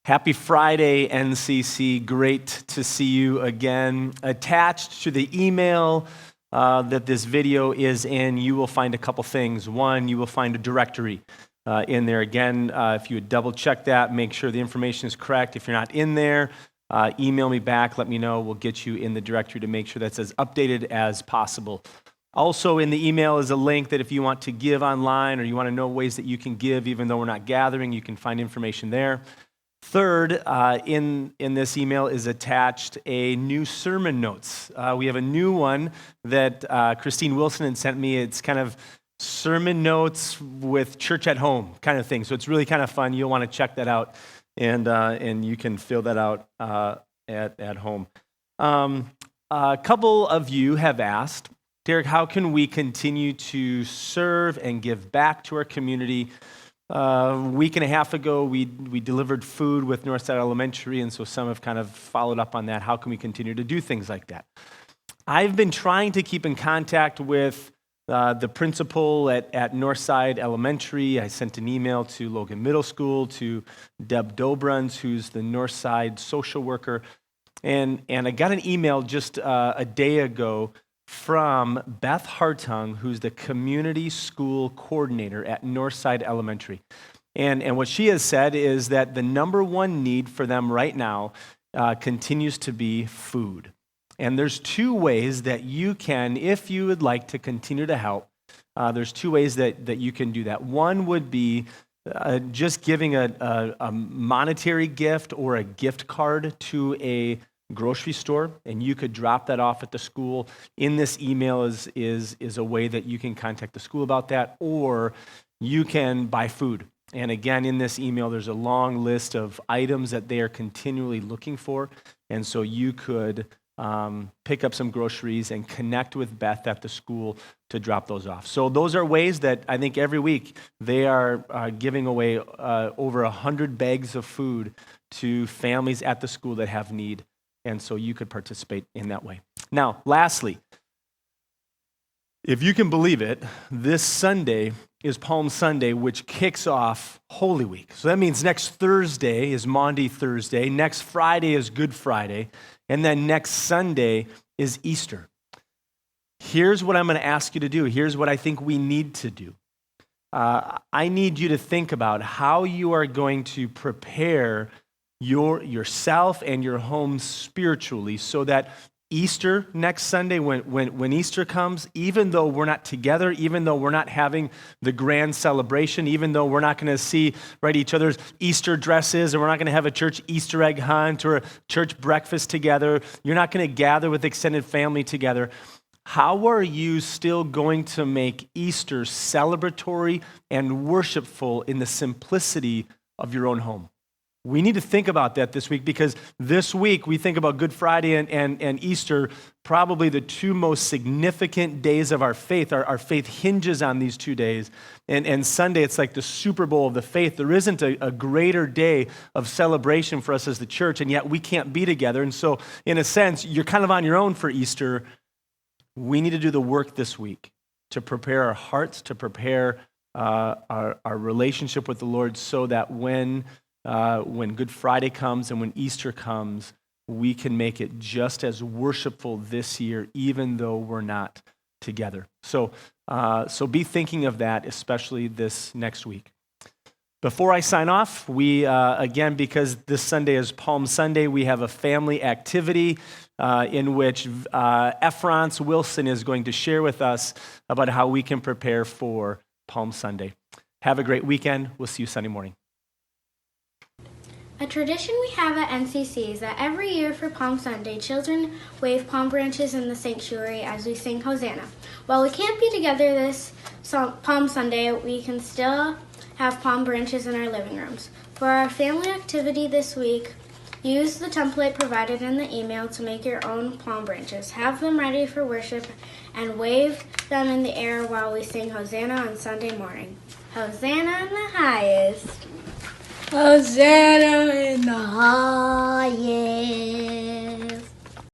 Happy Friday, NCC. Great to see you again. Attached to the email that this video is in, you will find a couple things. One, you will find a directory in there. Again, if you would double check that, make sure the information is correct. If you're not in there, email me back, let me know. We'll get you in the directory to make sure that's as updated as possible. Also in the email is a link that if you want to give online or you want to know ways that you can give even though we're not gathering, you can find information there. Third, in this email is attached a new sermon notes. We have a new one that Christine Wilson had sent me. It's kind of sermon notes with church at home kind of thing. So it's really kind of fun. You'll want to check that out, and you can fill that out at home. A couple of you have asked, Derek, how can we continue to serve and give back to our community? A week and a half ago, we delivered food with Northside Elementary, and so some have kind of followed up on that. How can we continue to do things like that? I've been trying to keep in contact with the principal at Northside Elementary. I sent an email to Logan Middle School, to Deb Dobruns, who's the Northside social worker, and I got an email just a day ago from Beth Hartung, who's the community school coordinator at Northside Elementary. And what she has said is that the number one need for them right now continues to be food. And there's two ways that you can, if you would like to continue to help, there's two ways that you can do that. One would be just giving a monetary gift or a gift card to a grocery store, and you could drop that off at the school. In this email is a way that you can contact the school about that, or you can buy food. And again, in this email, there's a long list of items that they are continually looking for, and so you could pick up some groceries and connect with Beth at the school to drop those off. So those are ways that I think every week they are giving away over 100 bags of food to families at the school that have need. And so you could participate in that way. Now, lastly, if you can believe it, this Sunday is Palm Sunday, which kicks off Holy Week. So that means next Thursday is Maundy Thursday, next Friday is Good Friday, and then next Sunday is Easter. Here's what I'm going to ask you to do. Here's what I think we need to do. I need you to think about how you are going to prepare yourself and your home spiritually so that Easter next Sunday, when Easter comes, even though we're not together, even though we're not having the grand celebration, even though we're not going to see each other's Easter dresses, and we're not going to have a church Easter egg hunt or a church breakfast together, you're not going to gather with extended family together, how are you still going to make Easter celebratory and worshipful in the simplicity of your own home? We need to think about that this week, because this week we think about Good Friday and Easter, probably the two most significant days of our faith. Our faith hinges on these 2 days. And Sunday, it's like the Super Bowl of the faith. There isn't a greater day of celebration for us as the church, and yet we can't be together. And so, in a sense, you're kind of on your own for Easter. We need to do the work this week to prepare our hearts, to prepare our relationship with the Lord, so that when Good Friday comes and when Easter comes, we can make it just as worshipful this year, even though we're not together. So be thinking of that, especially this next week. Before I sign off, we, again, because this Sunday is Palm Sunday, we have a family activity in which Efrance Wilson is going to share with us about how we can prepare for Palm Sunday. Have a great weekend. We'll see you Sunday morning. A tradition we have at NCC is that every year for Palm Sunday, children wave palm branches in the sanctuary as we sing Hosanna. While we can't be together this Palm Sunday, we can still have palm branches in our living rooms. For our family activity this week, use the template provided in the email to make your own palm branches. Have them ready for worship and wave them in the air while we sing Hosanna on Sunday morning. Hosanna in the highest. Hosanna in the highest.